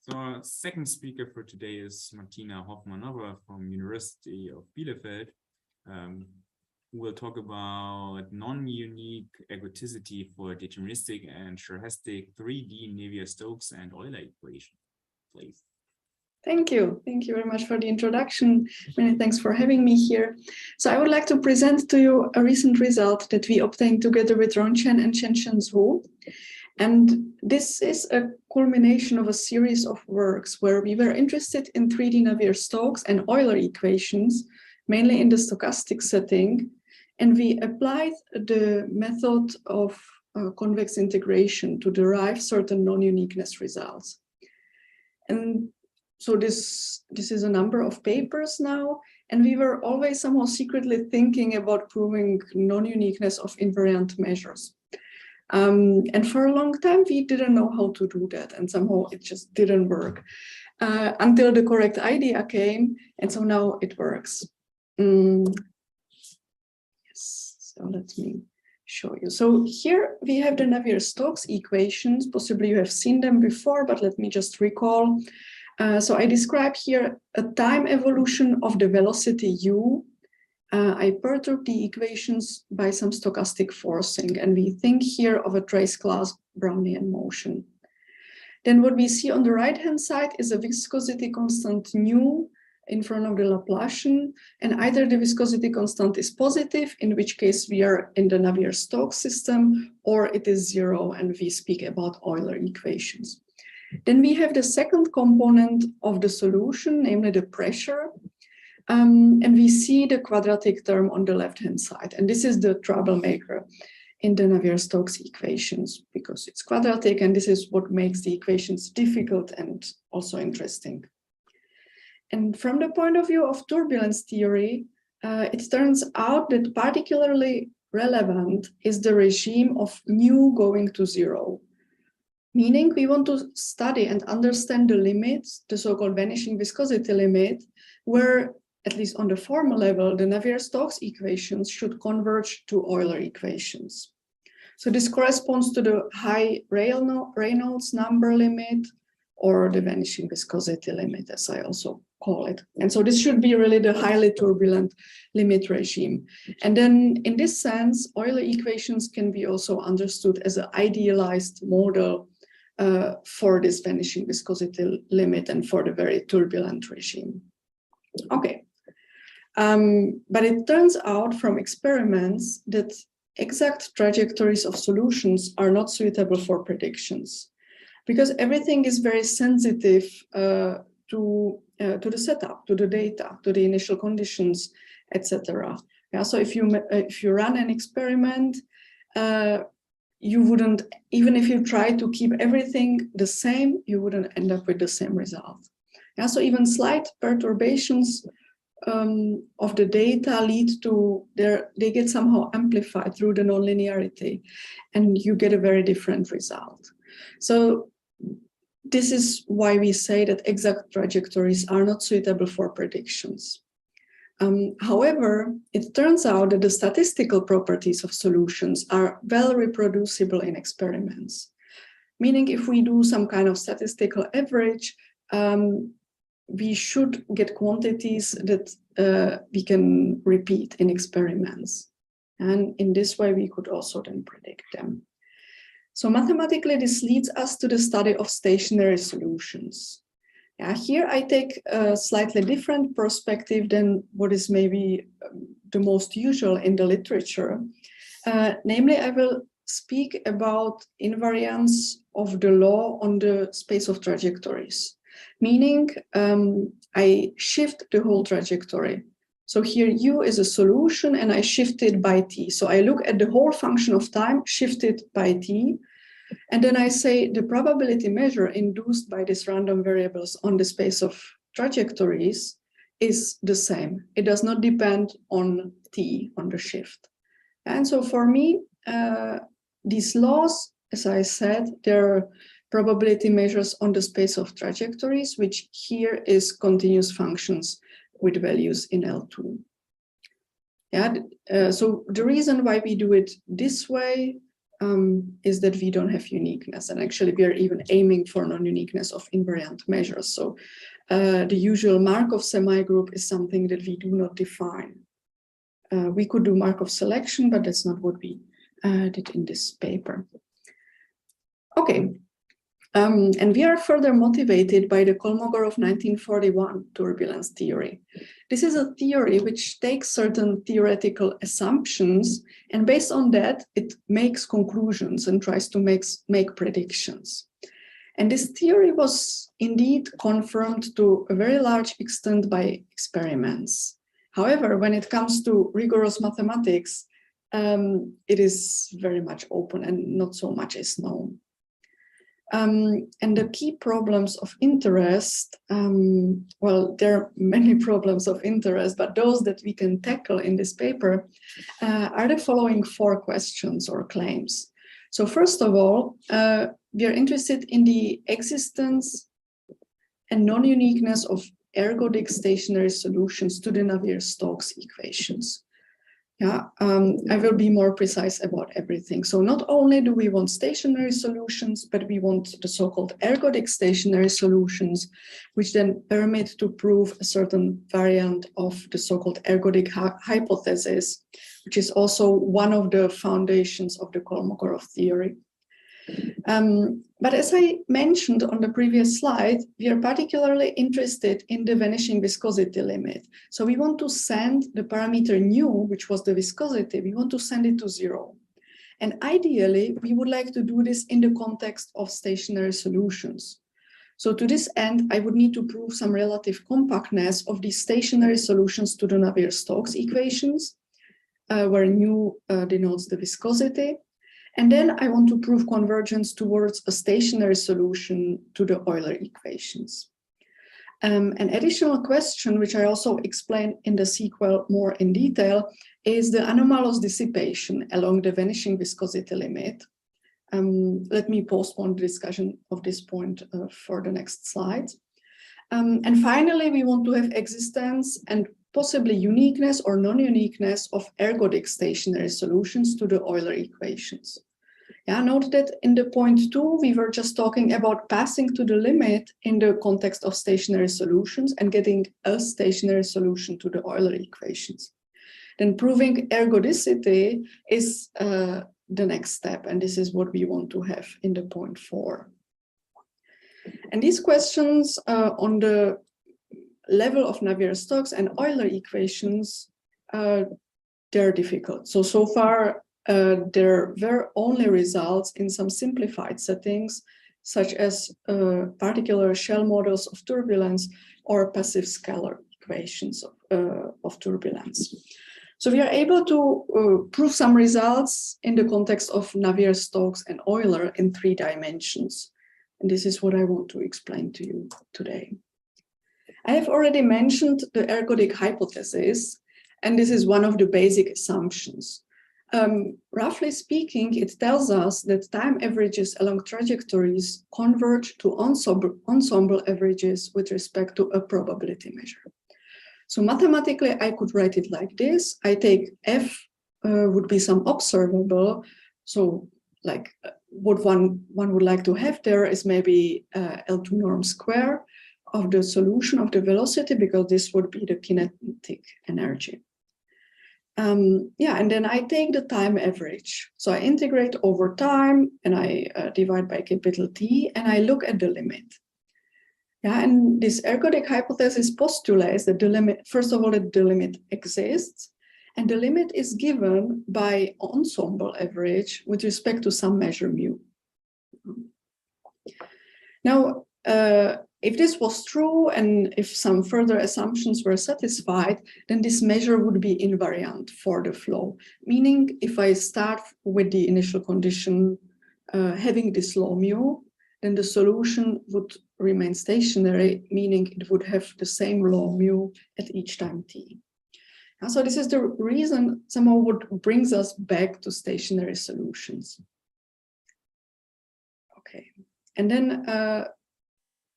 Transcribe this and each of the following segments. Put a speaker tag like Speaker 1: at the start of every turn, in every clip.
Speaker 1: So our second speaker for today is Martina Hofmanova from University of Bielefeld. Who will talk about non-unique ergodicity for deterministic and stochastic 3D Navier-Stokes and Euler equation. Please.
Speaker 2: Thank you. Thank you very much for the introduction. Many thanks for having me here. So I would like to present to you a recent result that we obtained together with Ronchen and Chen Zhu. And this is a culmination of a series of works where we were interested in 3D Navier-Stokes and Euler equations, mainly in the stochastic setting. And we applied the method of convex integration to derive certain non-uniqueness results. And so this is a number of papers now, and we were always somehow secretly thinking about proving non-uniqueness of invariant measures. And for a long time, we didn't know how to do that, and somehow it just didn't work until the correct idea came, and so now it works. So let me show you. So here we have the Navier-Stokes equations. Possibly you have seen them before, but let me just recall. So I describe here a time evolution of the velocity u. I perturb the equations by some stochastic forcing, and we think here of a trace class Brownian motion. Then what we see on the right-hand side is a viscosity constant nu in front of the Laplacian, and either the viscosity constant is positive, in which case we are in the Navier-Stokes system, or it is zero, and we speak about Euler equations. Then we have the second component of the solution, namely the pressure, and we see the quadratic term on the left-hand side, and this is the troublemaker in the Navier-Stokes equations, because it's quadratic, and this is what makes the equations difficult and also interesting. And from the point of view of turbulence theory, it turns out that particularly relevant is the regime of nu going to zero. Meaning we want to study and understand the limits, the so-called vanishing viscosity limit, where, at least on the formal level, the Navier-Stokes equations should converge to Euler equations. So this corresponds to the high Reynolds number limit, or the vanishing viscosity limit, as I also call it. And so this should be really the highly turbulent limit regime. And then in this sense, Euler equations can be also understood as an idealized model for this vanishing viscosity limit and for the very turbulent regime. Okay, but it turns out from experiments that exact trajectories of solutions are not suitable for predictions, because everything is very sensitive to the setup, to the data, to the initial conditions, etc. Yeah, so if you run an experiment, you wouldn't, even if you try to keep everything the same, you wouldn't end up with the same result. Yeah, so even slight perturbations of the data lead to they get somehow amplified through the nonlinearity, and you get a very different result. So this is why we say that exact trajectories are not suitable for predictions. However, it turns out that the statistical properties of solutions are well reproducible in experiments. Meaning if we do some kind of statistical average, we should get quantities that we can repeat in experiments. And in this way, we could also then predict them. So mathematically, this leads us to the study of stationary solutions. Yeah, here I take a slightly different perspective than what is maybe the most usual in the literature. Namely, I will speak about invariance of the law on the space of trajectories. Meaning, I shift the whole trajectory. So here u is a solution, and I shift it by t. So I look at the whole function of time shifted by t. And then I say the probability measure induced by these random variables on the space of trajectories is the same. It does not depend on t, on the shift. And so for me, these laws, as I said, they're probability measures on the space of trajectories, which here is continuous functions with values in L2. Yeah, so the reason why we do it this way is that we don't have uniqueness. And actually, we are even aiming for non-uniqueness of invariant measures. So the usual Markov semi-group is something that we do not define. We could do Markov selection, but that's not what we did in this paper. Okay. And we are further motivated by the Kolmogorov 1941 turbulence theory. This is a theory which takes certain theoretical assumptions, and based on that, it makes conclusions and tries to make predictions. And this theory was indeed confirmed to a very large extent by experiments. However, when it comes to rigorous mathematics, it is very much open and not so much is known. And the key problems of interest, well, there are many problems of interest, but those that we can tackle in this paper are the following 4 questions or claims. So first of all, we are interested in the existence and non-uniqueness of ergodic stationary solutions to the Navier-Stokes equations. Yeah, I will be more precise about everything. So not only do we want stationary solutions, but we want the so-called ergodic stationary solutions, which then permit to prove a certain variant of the so-called ergodic hypothesis, which is also one of the foundations of the Kolmogorov theory. But as I mentioned on the previous slide, we are particularly interested in the vanishing viscosity limit. So we want to send the parameter nu, which was the viscosity, we want to send it to 0. And ideally, we would like to do this in the context of stationary solutions. So to this end, I would need to prove some relative compactness of these stationary solutions to the Navier-Stokes equations, where nu denotes the viscosity. And then I want to prove convergence towards a stationary solution to the Euler equations. An additional question, which I also explain in the sequel more in detail, is the anomalous dissipation along the vanishing viscosity limit. Let me postpone the discussion of this point for the next slide. And finally, we want to have existence and possibly uniqueness or non-uniqueness of ergodic stationary solutions to the Euler equations. Yeah, note that in the point 2, we were just talking about passing to the limit in the context of stationary solutions and getting a stationary solution to the Euler equations. Then proving ergodicity is the next step, and this is what we want to have in the point 4. And these questions on the level of Navier-Stokes and Euler equations, they're difficult. So far, there were only results in some simplified settings, such as particular shell models of turbulence or passive scalar equations of turbulence. So we are able to prove some results in the context of Navier-Stokes and Euler in 3 dimensions. And this is what I want to explain to you today. I have already mentioned the ergodic hypothesis, and this is one of the basic assumptions. Roughly speaking, it tells us that time averages along trajectories converge to ensemble averages with respect to a probability measure. So mathematically, I could write it like this. I take F would be some observable. So like what one would like to have there is maybe L2 norm square of the solution of the velocity, because this would be the kinetic energy. Yeah, and then I take the time average. So I integrate over time and I divide by capital T and I look at the limit. Yeah, and this ergodic hypothesis postulates that the limit, first of all, that the limit exists, and the limit is given by ensemble average with respect to some measure mu. Now, if this was true and if some further assumptions were satisfied, then this measure would be invariant for the flow. Meaning, if I start with the initial condition having this low mu, then the solution would remain stationary, meaning it would have the same low mu at each time t. And so this is the reason somehow what brings us back to stationary solutions. Okay, and then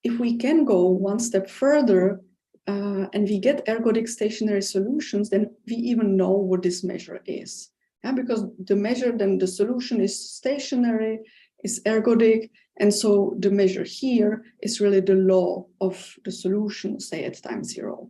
Speaker 2: if we can go one step further and we get ergodic stationary solutions, then we even know what this measure is. Yeah, because the measure, then the solution is stationary, is ergodic, and so the measure here is really the law of the solution, say at time 0.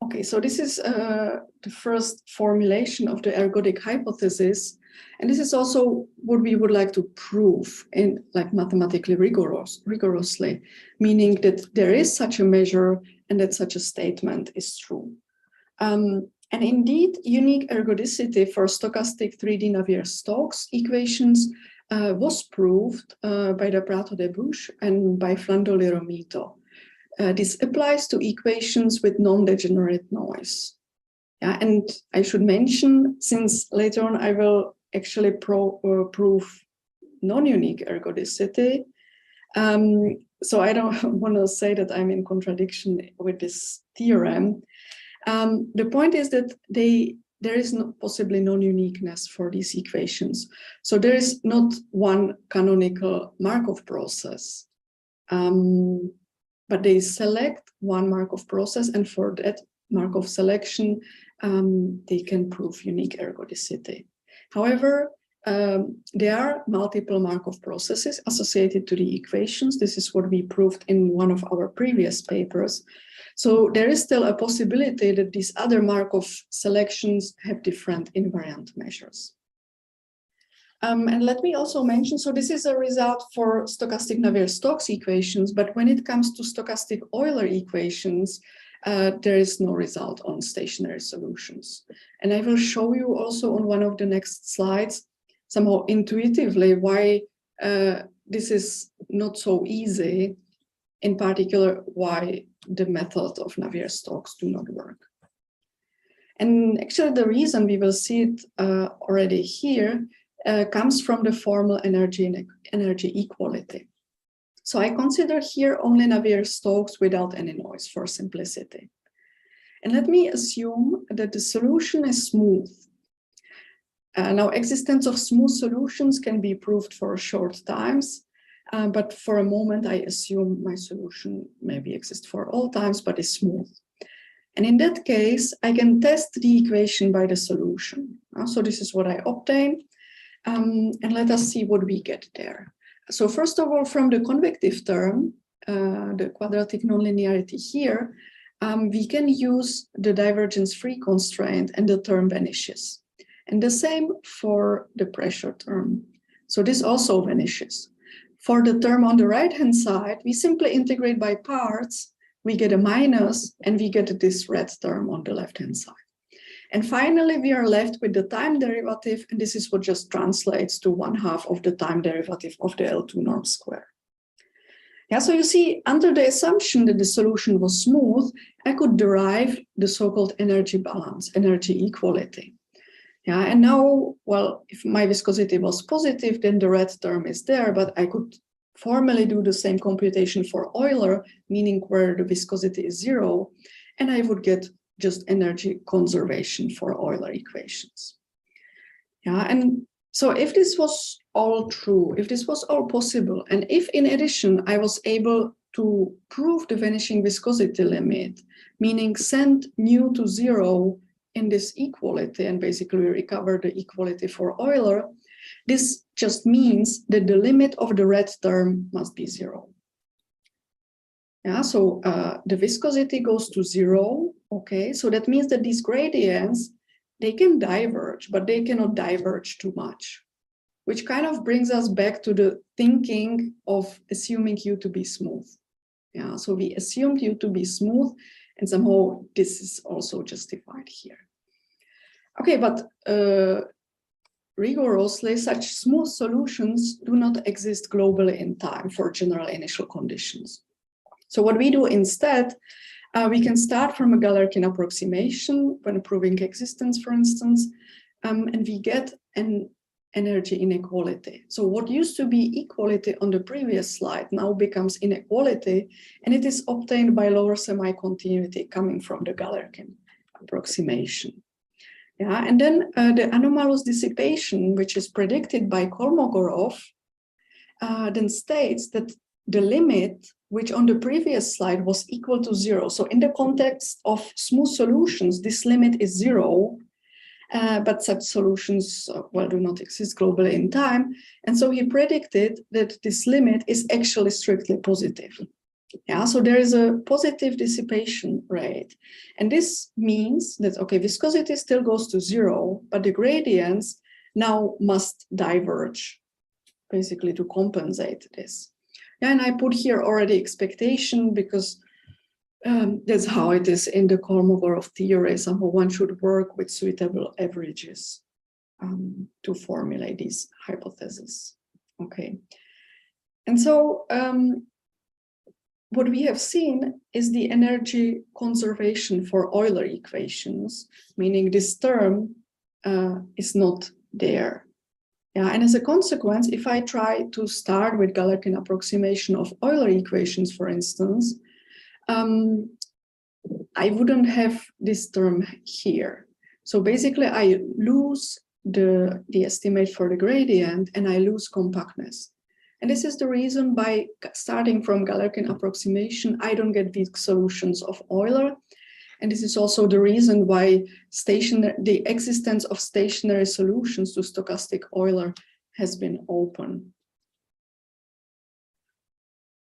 Speaker 2: Okay, so this is the first formulation of the ergodic hypothesis, and this is also what we would like to prove in mathematically rigorously, meaning that there is such a measure and that such a statement is true. And indeed, unique ergodicity for stochastic 3D Navier-Stokes equations was proved by the Prato-Debouche and by Flandoli-Romito. This applies to equations with non-degenerate noise. Yeah, and I should mention, since later on I will actually prove non-unique ergodicity, so I don't want to say that I'm in contradiction with this theorem. The point is that there is possibly non-uniqueness for these equations. So there is not one canonical Markov process, but they select one Markov process, and for that Markov selection, they can prove unique ergodicity. However, there are multiple Markov processes associated to the equations. This is what we proved in one of our previous papers. So there is still a possibility that these other Markov selections have different invariant measures. And let me also mention, so this is a result for stochastic Navier-Stokes equations, but when it comes to stochastic Euler equations, there is no result on stationary solutions. And I will show you also on one of the next slides, somehow intuitively, why this is not so easy, in particular, why the method of Navier-Stokes do not work. And actually the reason, we will see it already here, comes from the formal energy equality. So I consider here only Navier-Stokes without any noise for simplicity. And let me assume that the solution is smooth. Now, existence of smooth solutions can be proved for short times, but for a moment, I assume my solution maybe exists for all times, but is smooth. And in that case, I can test the equation by the solution. So this is what I obtain. And let us see what we get there. So first of all, from the convective term, the quadratic nonlinearity here, we can use the divergence-free constraint and the term vanishes. And the same for the pressure term. So this also vanishes. For the term on the right-hand side, we simply integrate by parts, we get a minus, and we get this red term on the left-hand side. And finally, we are left with the time derivative, and this is what just translates to 1/2 of the time derivative of the L2 norm square. Yeah, so you see, under the assumption that the solution was smooth, I could derive the so-called energy balance, energy equality. Yeah, and now, well, if my viscosity was positive, then the red term is there, but I could formally do the same computation for Euler, meaning where the viscosity is 0, and I would get just energy conservation for Euler equations. Yeah, and so if this was all true, if this was all possible, and if in addition I was able to prove the vanishing viscosity limit, meaning send mu to 0 in this equality and basically recover the equality for Euler, this just means that the limit of the red term must be 0. Yeah, so the viscosity goes to 0, okay? So that means that these gradients, they can diverge, but they cannot diverge too much, which kind of brings us back to the thinking of assuming U to be smooth. Yeah, so we assumed U to be smooth, and somehow this is also justified here. Okay, but rigorously, such smooth solutions do not exist globally in time for general initial conditions. So what we do instead, we can start from a Galerkin approximation when proving existence, for instance, and we get an energy inequality. So what used to be equality on the previous slide now becomes inequality, and it is obtained by lower semi-continuity coming from the Galerkin approximation. Yeah, and then the anomalous dissipation, which is predicted by Kolmogorov, then states that the limit, which on the previous slide was equal to 0. So in the context of smooth solutions, this limit is 0. but such solutions, well, do not exist globally in time. And so he predicted that this limit is actually strictly positive. Yeah, so there is a positive dissipation rate. And this means that, okay, viscosity still goes to 0, but the gradients now must diverge, basically, to compensate this. And I put here already expectation because that's how it is in the Kolmogorov theory. Somehow one should work with suitable averages to formulate these hypotheses. Okay. And so what we have seen is the energy conservation for Euler equations, meaning this term is not there. Yeah, and as a consequence, if I try to start with Galerkin approximation of Euler equations, for instance, I wouldn't have this term here. So basically, I lose the estimate for the gradient and I lose compactness. And this is the reason by starting from Galerkin approximation, I don't get weak solutions of Euler. And this is also the reason why the existence of stationary solutions to stochastic Euler has been open.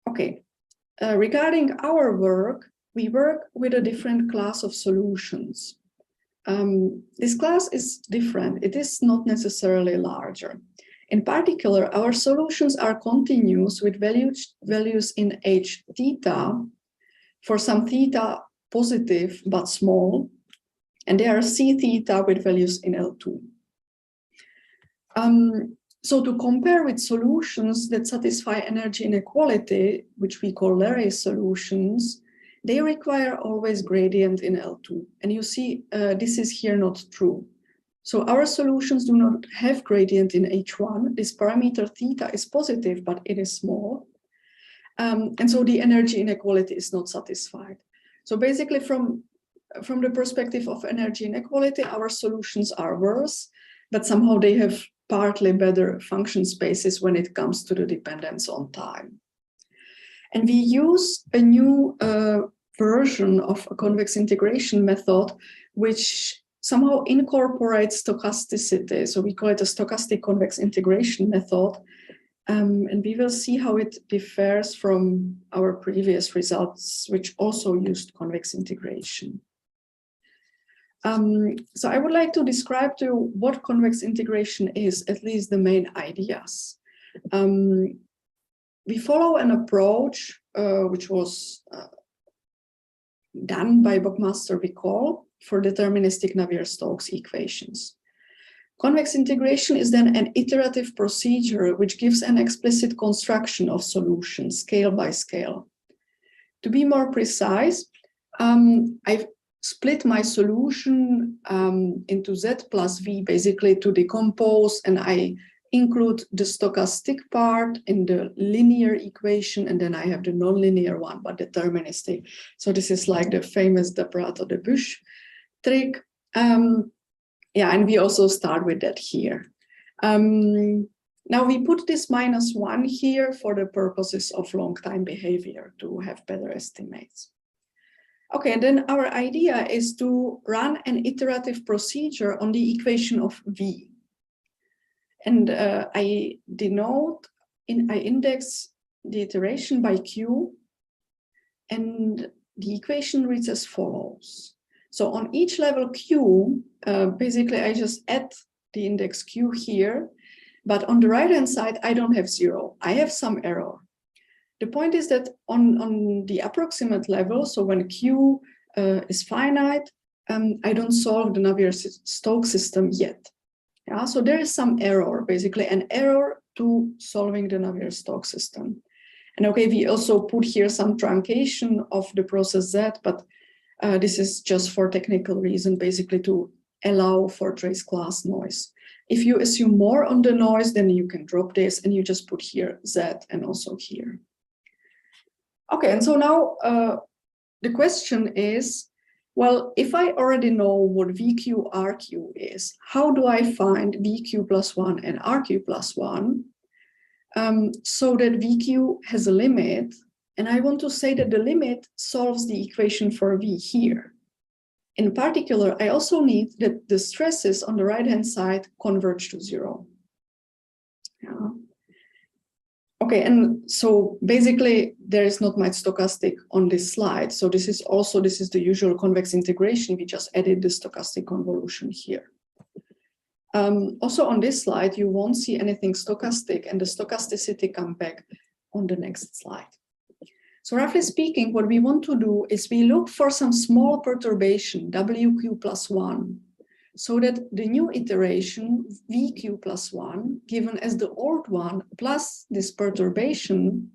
Speaker 2: Okay, regarding our work, we work with a different class of solutions. This class is different. It is not necessarily larger. In particular, our solutions are continuous with values in h theta for some theta positive but small, and they are c theta with values in L2. So to compare with solutions that satisfy energy inequality, which we call Larrey solutions, they require always gradient in L2. And you see, this is here not true. So our solutions do not have gradient in H1. This parameter theta is positive, but it is small. And so the energy inequality is not satisfied. So basically from the perspective of energy inequality, our solutions are worse, but somehow they have partly better function spaces when it comes to the dependence on time. And we use a new version of a convex integration method, which somehow incorporates stochasticity. So we call it a stochastic convex integration method. And we will see how it differs from our previous results, which also used convex integration. So I would like to describe to you what convex integration is, at least the main ideas. We follow an approach which was done by Buckmaster Vicol for deterministic Navier-Stokes equations. Convex integration is then an iterative procedure which gives an explicit construction of solutions scale by scale. To be more precise, I've split my solution into Z plus V basically to decompose, and I include the stochastic part in the linear equation, and then I have the nonlinear one, but deterministic. So this is like the famous Deprato-Debush trick. Yeah, and we also start with that here. Now we put this -1 here for the purposes of long time behavior to have better estimates. Okay, and then our idea is to run an iterative procedure on the equation of V. And I index the iteration by Q, and the equation reads as follows. So on each level Q, basically I just add the index Q here, but on the right-hand side, I don't have 0. I have some error. The point is that on the approximate level, so when Q is finite, I don't solve the Navier-Stokes system yet. Yeah, so there is some error, basically an error to solving the Navier-Stokes system. And okay, we also put here some truncation of the process Z, but this is just for technical reason, basically to allow for trace class noise. If you assume more on the noise, then you can drop this and you just put here Z and also here. Okay, and so now the question is, well, if I already know what VQ RQ is, how do I find VQ plus 1 and RQ plus 1 so that VQ has a limit? And I want to say that the limit solves the equation for V here. In particular, I also need that the stresses on the right-hand side converge to 0. Yeah. Okay, and so basically there is not much stochastic on this slide. So this is the usual convex integration. We just added the stochastic convolution here. Also on this slide, you won't see anything stochastic, and the stochasticity come back on the next slide. So roughly speaking, what we want to do is we look for some small perturbation, WQ plus 1, so that the new iteration, VQ plus 1, given as the old one plus this perturbation,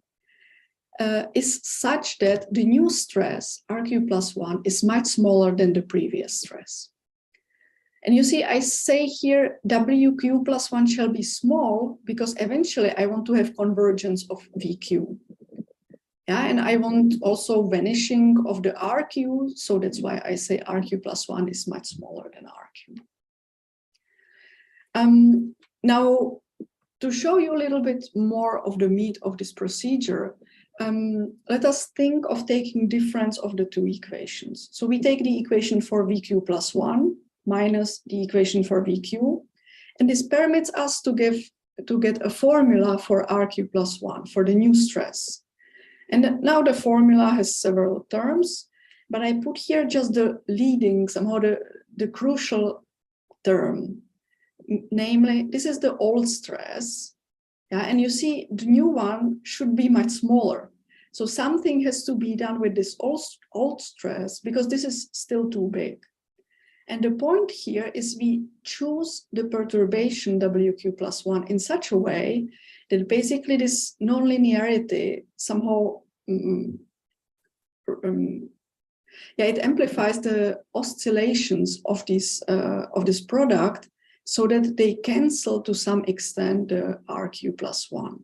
Speaker 2: is such that the new stress, RQ plus 1, is much smaller than the previous stress. And you see, I say here WQ plus 1 shall be small because eventually I want to have convergence of VQ. Yeah, and I want also vanishing of the RQ, so that's why I say RQ plus 1 is much smaller than RQ. Now, to show you a little bit more of the meat of this procedure, let us think of taking difference of the two equations. So we take the equation for VQ plus 1 minus the equation for VQ, and this permits us to get a formula for RQ plus 1 for the new stress. And now the formula has several terms, but I put here just the leading, somehow the crucial term. Namely, this is the old stress. Yeah, and you see the new one should be much smaller. So something has to be done with this old stress because this is still too big. And the point here is we choose the perturbation WQ plus 1 in such a way that basically this nonlinearity somehow it amplifies the oscillations of this product so that they cancel to some extent the RQ plus 1.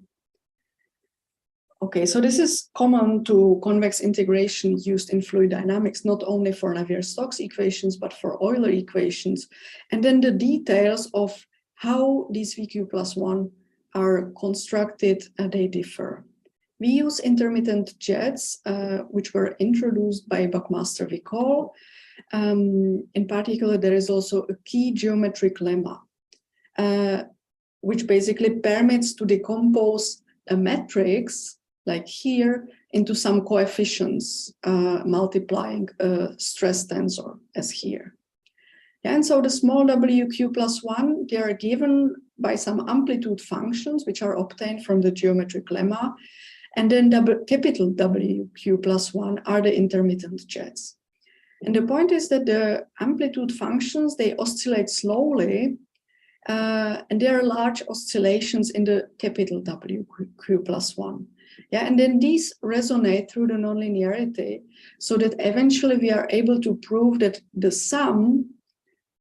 Speaker 2: Okay, so this is common to convex integration used in fluid dynamics, not only for Navier-Stokes equations, but for Euler equations. And then the details of how these VQ plus 1 are constructed, they differ. We use intermittent jets, which were introduced by Buckmaster Vicol. In particular, there is also a key geometric lemma, which basically permits to decompose a matrix, like here, into some coefficients, multiplying a stress tensor, as here. And so the small WQ plus 1, they are given by some amplitude functions, which are obtained from the geometric lemma. And then capital WQ plus 1 are the intermittent jets. And the point is that the amplitude functions, they oscillate slowly, and there are large oscillations in the capital WQ plus 1. Yeah, and then these resonate through the nonlinearity, so that eventually we are able to prove that the sum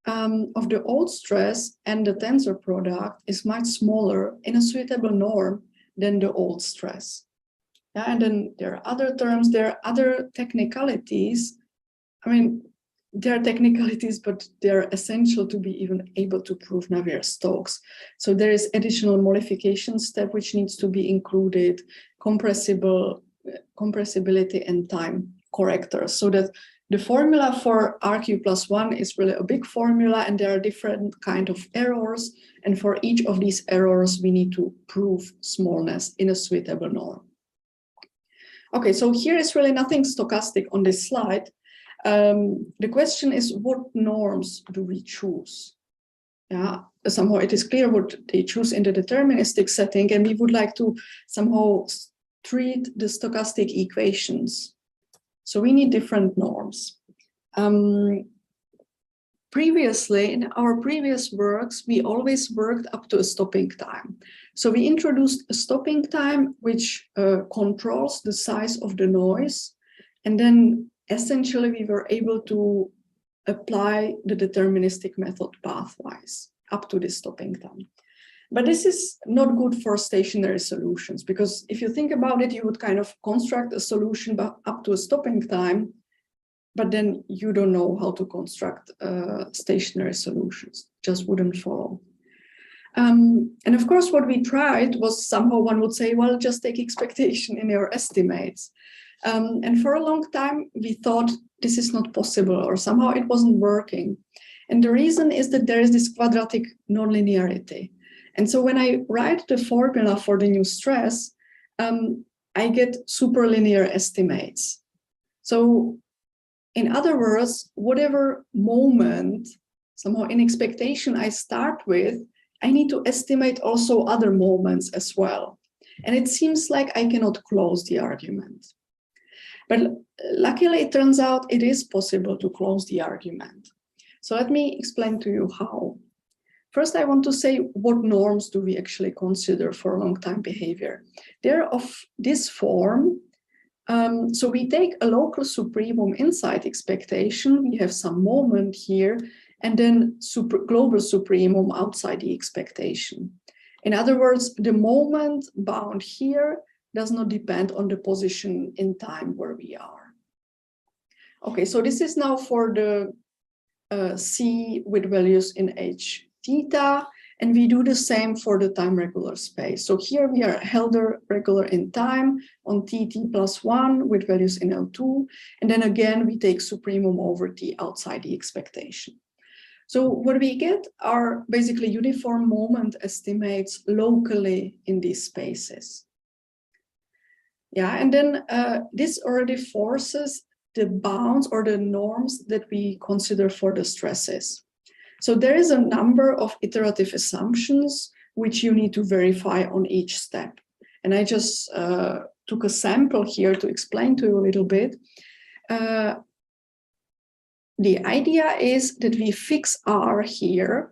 Speaker 2: of the old stress and the tensor product is much smaller in a suitable norm than the old stress. Yeah, and then there are other terms, there are other technicalities. I mean, there are technicalities, but they're essential to be even able to prove Navier-Stokes. So there is additional modification step which needs to be included, compressibility and time correctors, so that the formula for RQ plus 1 is really a big formula, and there are different kind of errors. And for each of these errors, we need to prove smallness in a suitable norm. Okay, so here is really nothing stochastic on this slide. The question is, what norms do we choose? Yeah, somehow it is clear what they choose in the deterministic setting, and we would like to somehow treat the stochastic equations. So we need different norms. Previously, in our previous works, we always worked up to a stopping time. So we introduced a stopping time which controls the size of the noise, and then essentially we were able to apply the deterministic method pathwise up to this stopping time. But this is not good for stationary solutions, because if you think about it, you would kind of construct a solution up to a stopping time, but then you don't know how to construct stationary solutions, just wouldn't follow. And of course, what we tried was somehow one would say, well, just take expectation in your estimates. And for a long time, we thought this is not possible, or somehow it wasn't working. And the reason is that there is this quadratic nonlinearity. And so when I write the formula for the new stress, I get superlinear estimates. So in other words, whatever moment, somehow in expectation I start with, I need to estimate also other moments as well. And it seems like I cannot close the argument. But luckily, it turns out it is possible to close the argument. So let me explain to you how. First, I want to say what norms do we actually consider for long-time behavior. They're of this form. So we take a local supremum inside expectation. We have some moment here, and then global supremum outside the expectation. In other words, the moment bound here does not depend on the position in time where we are. Okay, so this is now for the C with values in h theta, and we do the same for the time regular space. So here we are Helder regular in time on tt plus 1 with values in L2, and then again we take supremum over t outside the expectation. So what we get are basically uniform moment estimates locally in these spaces. Yeah, and then this already forces the bounds or the norms that we consider for the stresses. So there is a number of iterative assumptions which you need to verify on each step. And I just took a sample here to explain to you a little bit. The idea is that we fix R here.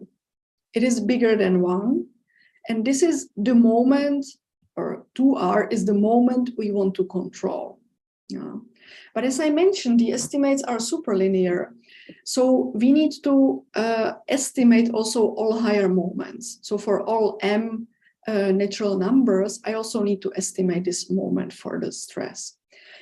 Speaker 2: It is bigger than 1. And this is the moment, or 2R is the moment we want to control. Yeah. But as I mentioned, the estimates are superlinear. So we need to estimate also all higher moments. So for all m natural numbers, I also need to estimate this moment for the stress.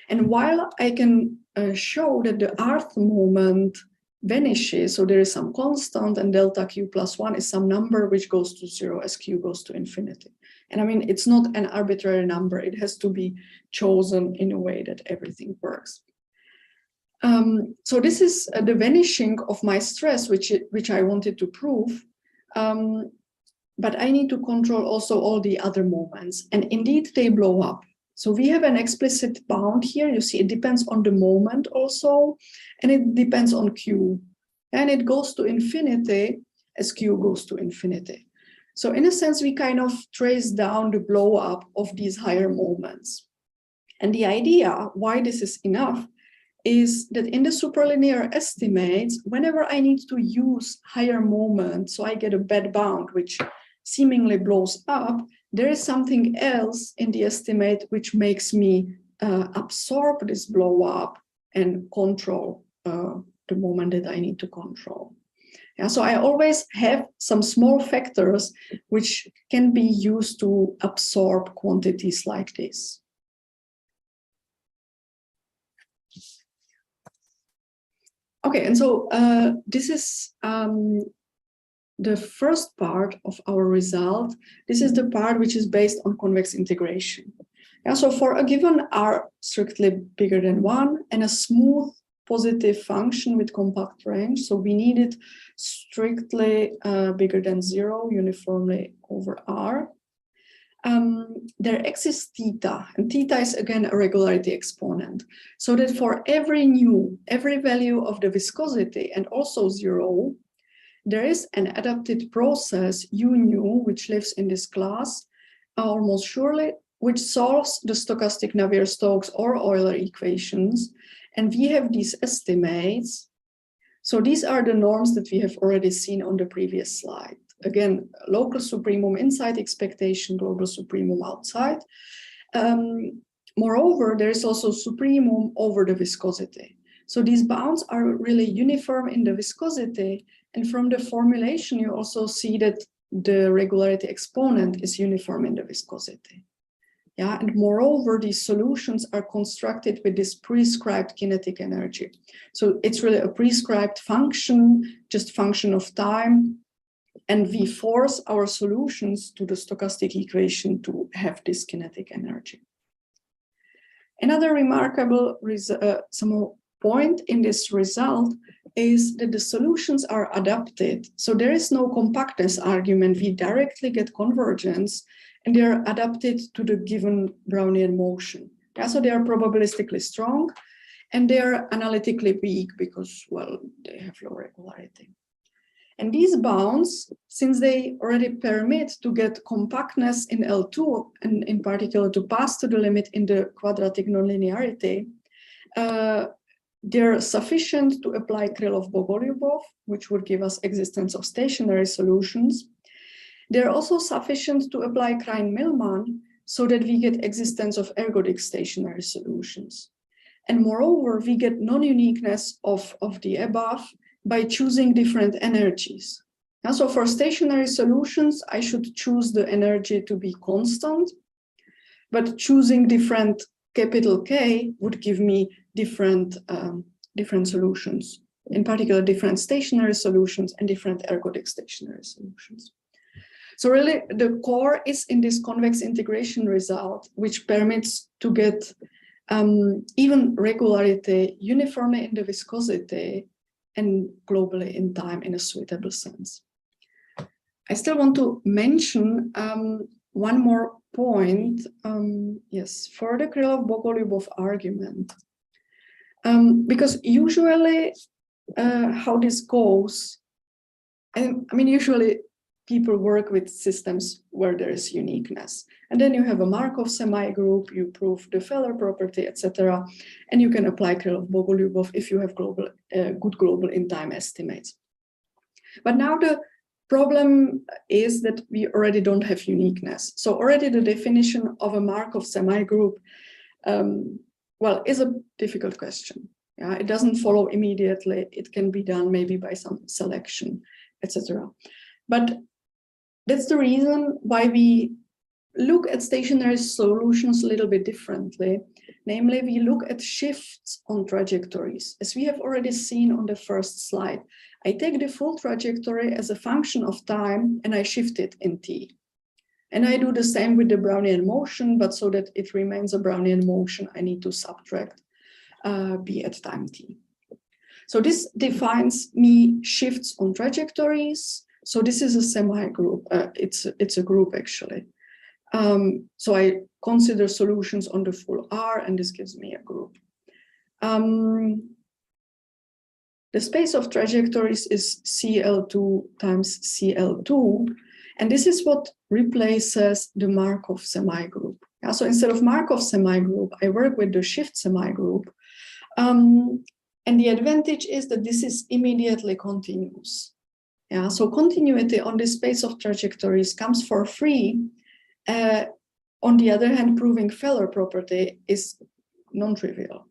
Speaker 2: And while I can show that the rth moment vanishes, so there is some constant, and delta q plus 1 is some number which goes to 0 as q goes to infinity. And I mean, it's not an arbitrary number. It has to be chosen in a way that everything works. So this is the vanishing of my stress, which I wanted to prove. But I need to control also all the other moments. And indeed, they blow up. So we have an explicit bound here. You see, it depends on the moment also, and it depends on q. And it goes to infinity as q goes to infinity. So in a sense, we kind of trace down the blow up of these higher moments. And the idea why this is enough is that in the superlinear estimates, whenever I need to use higher moments, so I get a bad bound, which seemingly blows up, there is something else in the estimate which makes me absorb this blow up and control the moment that I need to control. Yeah, so I always have some small factors which can be used to absorb quantities like this. Okay, and so this is the first part of our result. This is the part which is based on convex integration. Yeah, so for a given r strictly bigger than 1 and a smooth positive function with compact range, so we need it strictly bigger than 0 uniformly over r. There exists theta, and theta is again a regularity exponent, so that for every value of the viscosity and also 0, there is an adapted process u nu which lives in this class almost surely, which solves the stochastic Navier-Stokes or Euler equations, and we have these estimates. So these are the norms that we have already seen on the previous slide. Again, local supremum inside expectation, global supremum outside. Moreover, there is also supremum over the viscosity. So these bounds are really uniform in the viscosity. And from the formulation, you also see that the regularity exponent is uniform in the viscosity. Yeah, and moreover, these solutions are constructed with this prescribed kinetic energy. So it's really a prescribed function, just function of time. And we force our solutions to the stochastic equation to have this kinetic energy. Another remarkable point in this result is that the solutions are adapted. So there is no compactness argument. We directly get convergence, and they are adapted to the given Brownian motion. Yeah, so they are probabilistically strong, and they are analytically weak because, well, they have low regularity. And these bounds, since they already permit to get compactness in L2, and in particular to pass to the limit in the quadratic nonlinearity, they're sufficient to apply Krylov-Bogolyubov, which would give us existence of stationary solutions. They're also sufficient to apply Krein-Milman so that we get existence of ergodic stationary solutions. And moreover, we get non-uniqueness of the above by choosing different energies. And so for stationary solutions, I should choose the energy to be constant, but choosing different capital K would give me different solutions, in particular different stationary solutions and different ergodic stationary solutions. So really the core is in this convex integration result, which permits to get even regularity uniformly in the viscosity and globally in time in a suitable sense. I still want to mention one more point, yes, for the Krylov-Bogolyubov argument. Because usually how this goes, I mean, usually people work with systems where there is uniqueness. And then you have a Markov semi-group, you prove the Feller property, etc. And you can apply Krylov-Bogolyubov if you have global, good global in-time estimates. But now the problem is that we already don't have uniqueness. So already the definition of a Markov semi-group, well, is a difficult question. Yeah, it doesn't follow immediately. It can be done maybe by some selection, etc. But that's the reason why we look at stationary solutions a little bit differently. Namely, we look at shifts on trajectories. As we have already seen on the first slide, I take the full trajectory as a function of time and I shift it in t. And I do the same with the Brownian motion, but so that it remains a Brownian motion, I need to subtract b at time t. So this defines me shifts on trajectories. So this is a semi-group. It's a group actually. So I consider solutions on the full R, and this gives me a group. The space of trajectories is CL2 times CL2, and this is what replaces the Markov semi-group. Yeah, so instead of Markov semi-group, I work with the shift semi-group. And the advantage is that this is immediately continuous. Yeah, so continuity on the space of trajectories comes for free. On the other hand, proving Feller property is non-trivial.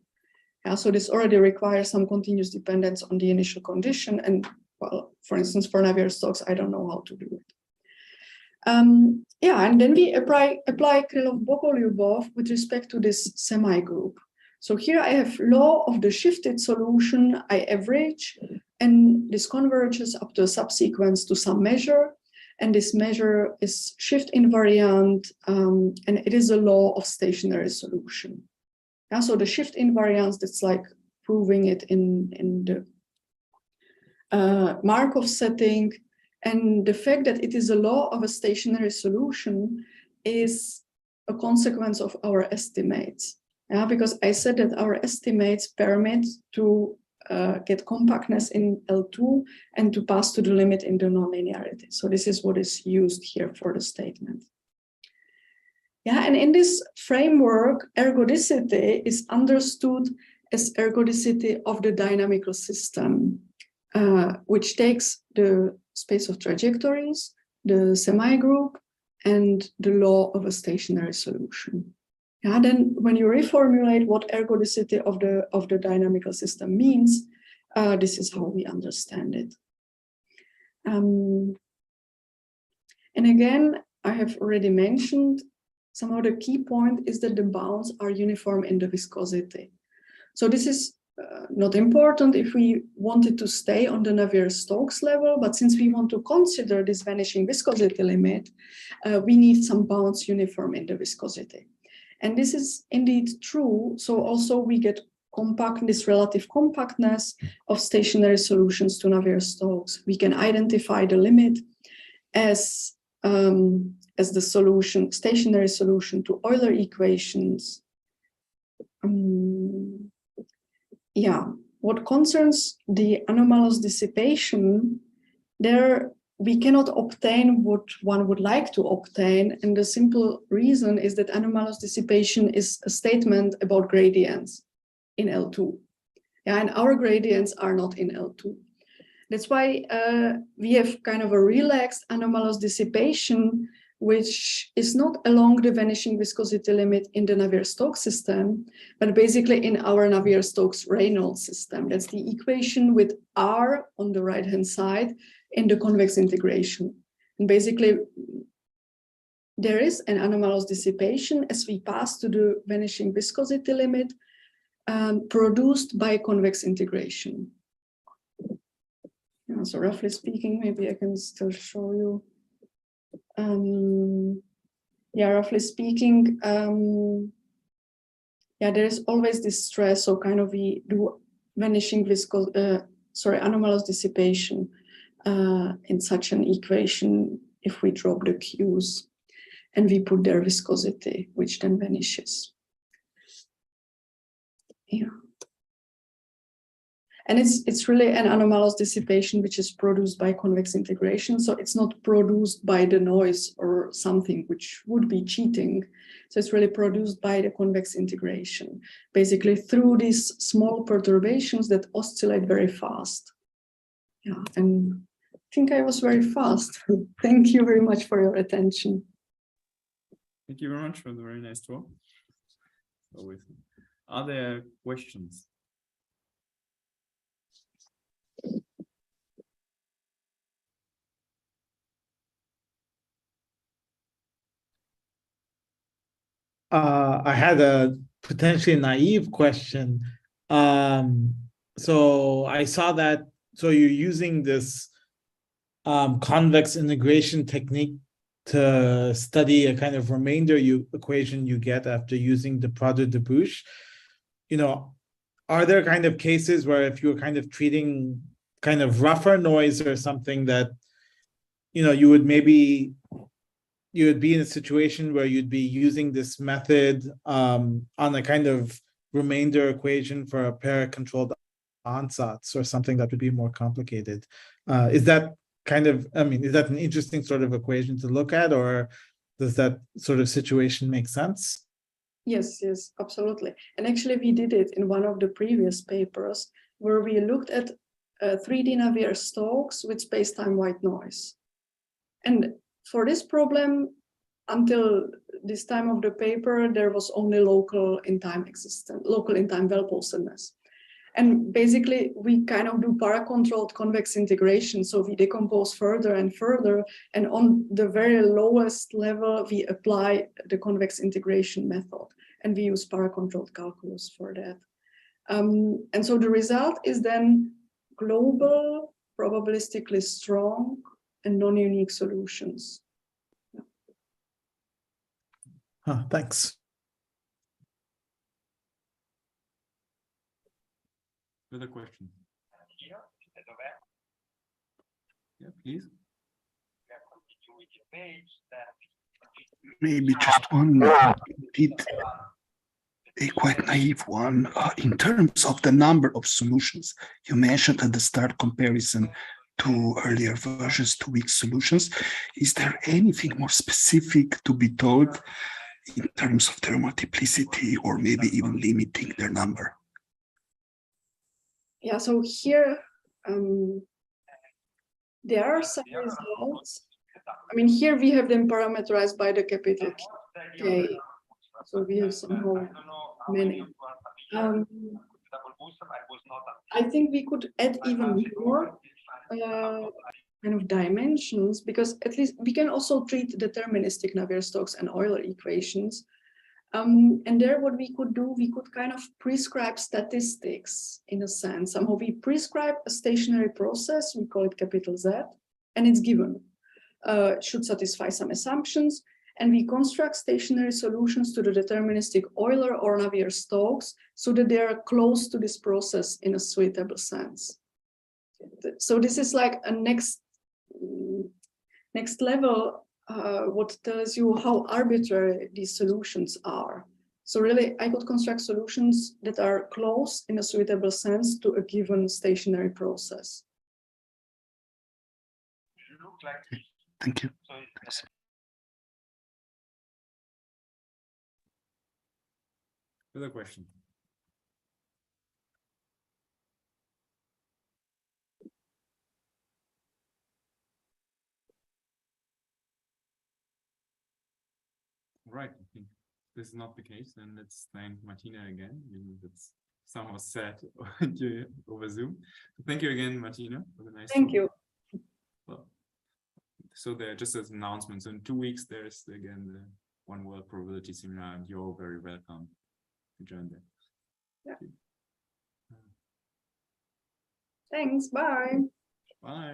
Speaker 2: Yeah, so this already requires some continuous dependence on the initial condition. And well, for instance, for Navier-Stokes, I don't know how to do it. Yeah, and then we apply Krylov-Bogolyubov with respect to this semi-group. So here I have law of the shifted solution, I average, and this converges up to a subsequence to some measure. And this measure is shift invariant, and it is a law of stationary solution. Yeah, so the shift invariance, that's like proving it in the Markov setting. And the fact that it is a law of a stationary solution is a consequence of our estimates. Yeah, because I said that our estimates permit to get compactness in L2 and to pass to the limit in the nonlinearity. So this is what is used here for the statement. Yeah, and in this framework, ergodicity is understood as ergodicity of the dynamical system, which takes the space of trajectories, the semi-group, and the law of a stationary solution. Yeah, then when you reformulate what ergodicity of the dynamical system means, this is how we understand it. And again, I have already mentioned, somehow the key point is that the bounds are uniform in the viscosity. So this is not important if we wanted to stay on the Navier-Stokes level, but since we want to consider this vanishing viscosity limit, we need some bounds uniform in the viscosity. And this is indeed true. So also we get this relative compactness of stationary solutions to Navier-Stokes. We can identify the limit as the solution, stationary solution to Euler equations. Yeah, what concerns the anomalous dissipation, there we cannot obtain what one would like to obtain, and the simple reason is that anomalous dissipation is a statement about gradients in L2. Yeah, and our gradients are not in L2. That's why we have kind of a relaxed anomalous dissipation, which is not along the vanishing viscosity limit in the Navier-Stokes system, but basically in our Navier-Stokes-Reynolds system. That's the equation with R on the right-hand side in the convex integration. And basically, there is an anomalous dissipation as we pass to the vanishing viscosity limit produced by convex integration. Yeah, so roughly speaking, maybe I can still show you. Yeah, roughly speaking, yeah, there is always this stress. So kind of we do vanishing anomalous dissipation in such an equation if we drop the Q's and we put their viscosity, which then vanishes. Yeah. And it's really an anomalous dissipation which is produced by convex integration. So it's not produced by the noise or something which would be cheating. So it's really produced by the convex integration, basically through these small perturbations that oscillate very fast. Yeah, and I think I was very fast. Thank you very much for your attention.
Speaker 1: Thank you very much for the very nice talk. Are there questions?
Speaker 3: I had a potentially naive question. So I saw that, so you're using this convex integration technique to study a kind of remainder equation you get after using the product de Bouche. You know, are there kind of cases where if you're kind of treating kind of rougher noise or something that, you know, you would be in a situation where you'd be using this method on a kind of remainder equation for a pair of controlled ansatz or something that would be more complicated? Is that kind of, I mean, is that an interesting sort of equation to look at, or does that sort of situation make sense?
Speaker 2: Yes, yes, absolutely. And actually we did it in one of the previous papers where we looked at 3D Navier-Stokes with space-time white noise. And for this problem, until this time of the paper, there was only local in time well-posedness. And basically, we kind of do para-controlled convex integration. So we decompose further and further. And on the very lowest level, we apply the convex integration method. And we use para-controlled calculus for that. And so the result is then global, probabilistically strong, and non-unique solutions.
Speaker 3: Thanks.
Speaker 1: Further question? Yeah, please.
Speaker 4: Maybe just one bit, a quite naive one. In terms of the number of solutions, you mentioned at the start comparison to earlier versions, to weak solutions. Is there anything more specific to be told in terms of their multiplicity, or maybe even limiting their number?
Speaker 2: Yeah, so here there are some results. I mean, here we have them parameterized by the capital K. So we have somehow many. I think we could add even more kind of dimensions, because at least we can also treat deterministic Navier-Stokes and Euler equations. And there what we could do, we could kind of prescribe statistics in a sense. Somehow we prescribe a stationary process, we call it capital Z, and it's given. Should satisfy some assumptions. and we construct stationary solutions to the deterministic Euler or Navier-Stokes so that they are close to this process in a suitable sense. So this is like a next level, what tells you how arbitrary these solutions are. So really, I could construct solutions that are close in a suitable sense to a given stationary process.
Speaker 4: Thank you. Thanks.
Speaker 1: Further question? Right, I think this is not the case, then let's thank Martina again. That's somehow sad over Zoom. Thank you again, Martina, for the nice
Speaker 2: Thank
Speaker 1: talk.
Speaker 2: you.
Speaker 1: Well, so there, just as an announcement, so in 2 weeks, there's again the One World Probability Seminar, and you're all very welcome to join that.
Speaker 2: Yeah. Thanks, bye.
Speaker 1: Bye.